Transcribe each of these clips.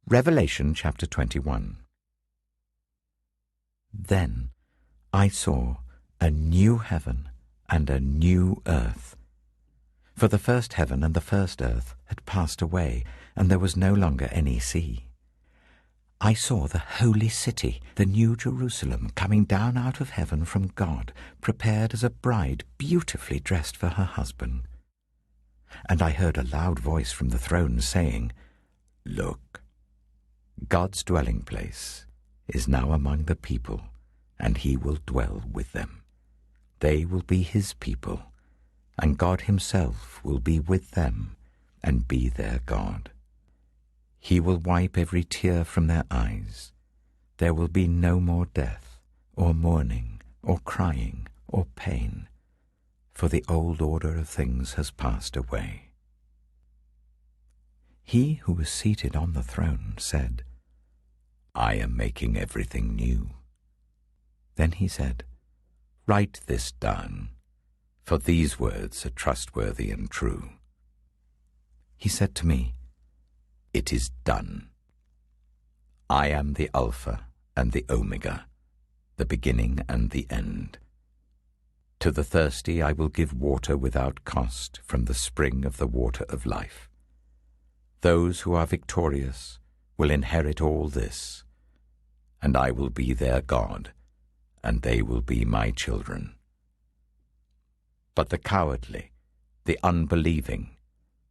Revelation chapter 21. Then I saw a new heaven and a new earth. For the first heaven and the first earth had passed away, and there was no longer any sea. I saw the holy city, the new Jerusalem, coming down out of heaven from God, prepared as a bride beautifully dressed for her husband. And I heard a loud voice from the throne saying, "Look, God's dwelling place is now among the people, and he will dwell with them. They will be his people, and God himself will be with them and be their God. He will wipe every tear from their eyes. There will be no more death, or mourning, or crying, or pain, for the old order of things has passed away." He who was seated on the throne said, "I am making everything new." Then he said, "Write this down, for these words are trustworthy and true." He said to me, "It is done. I am the Alpha and the Omega, the beginning and the end. To the thirsty I will give water without cost from the spring of the water of life. Those who are victorious will inherit all this, and I will be their God, and they will be my children. But the cowardly, the unbelieving,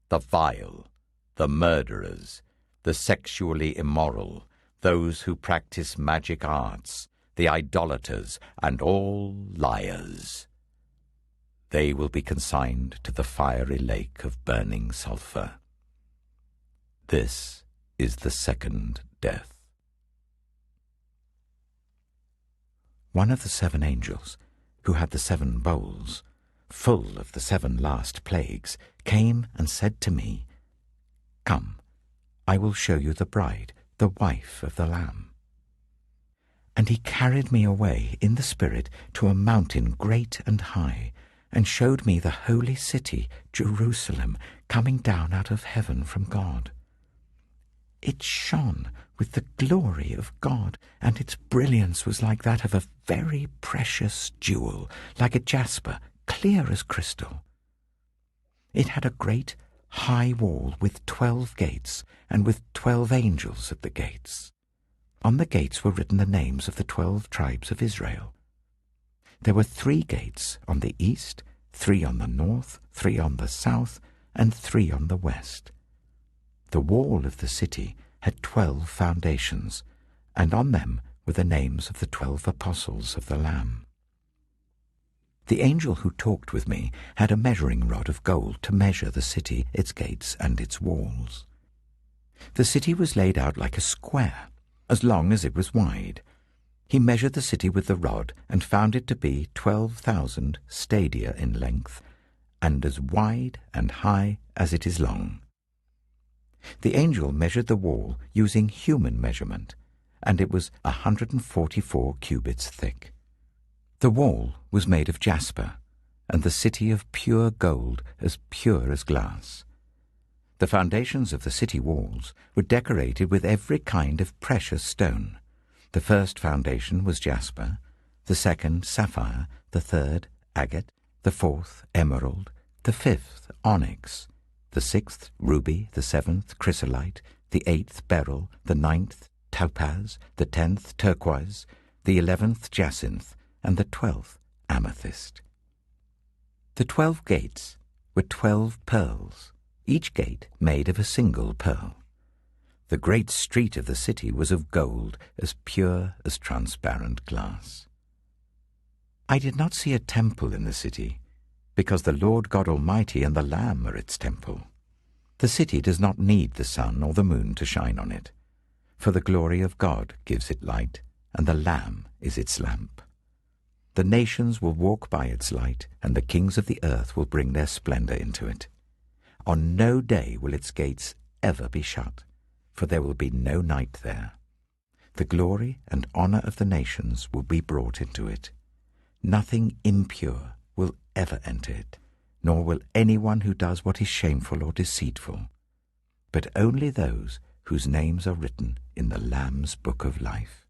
the vile, the murderers, the sexually immoral, those who practice magic arts, the idolaters, and all liars, they will be consigned to the fiery lake of burning sulfur. This is the second death." One of the 7 angels, who had the 7 bowls, full of the 7 last plagues, came and said to me, "Come, I will show you the bride, the wife of the Lamb." And he carried me away in the Spirit to a mountain great and high, and showed me the holy city, Jerusalem, coming down out of heaven from God. It shone with the glory of God, and its brilliance was like that of a very precious jewel, like a jasper, clear as crystal. It had a great high wall with 12 gates, and with 12 angels at the gates. On the gates were written the names of the 12 tribes of Israel. There were 3 gates on the east, 3 on the north, 3 on the south, and 3 on the west. The wall of the city had 12 foundations, and on them were the names of the 12 apostles of the Lamb. The angel who talked with me had a measuring rod of gold to measure the city, its gates, and its walls. The city was laid out like a square, as long as it was wide. He measured the city with the rod and found it to be 12,000 stadia in length, and as wide and high as it is long. The angel measured the wall using human measurement, and it was 144 cubits thick. The wall was made of jasper, and the city of pure gold, as pure as glass. The foundations of the city walls were decorated with every kind of precious stone. The first foundation was jasper, the second sapphire, the third agate, the fourth emerald, the fifth onyx, the 6th ruby, the 7th chrysolite, the 8th beryl, the 9th topaz, the 10th turquoise, the 11th jacinth, and the 12th amethyst. The 12 gates were 12 pearls, each gate made of a single pearl. The great street of the city was of gold, as pure as transparent glass. I did not see a temple in the city, because the Lord God Almighty and the Lamb are its temple. The city does not need the sun or the moon to shine on it, for the glory of God gives it light, and the Lamb is its lamp. The nations will walk by its light, and the kings of the earth will bring their splendor into it. On no day will its gates ever be shut, for there will be no night there. The glory and honor of the nations will be brought into it. Nothing impure will ever enter it, nor will anyone who does what is shameful or deceitful, but only those whose names are written in the Lamb's book of life.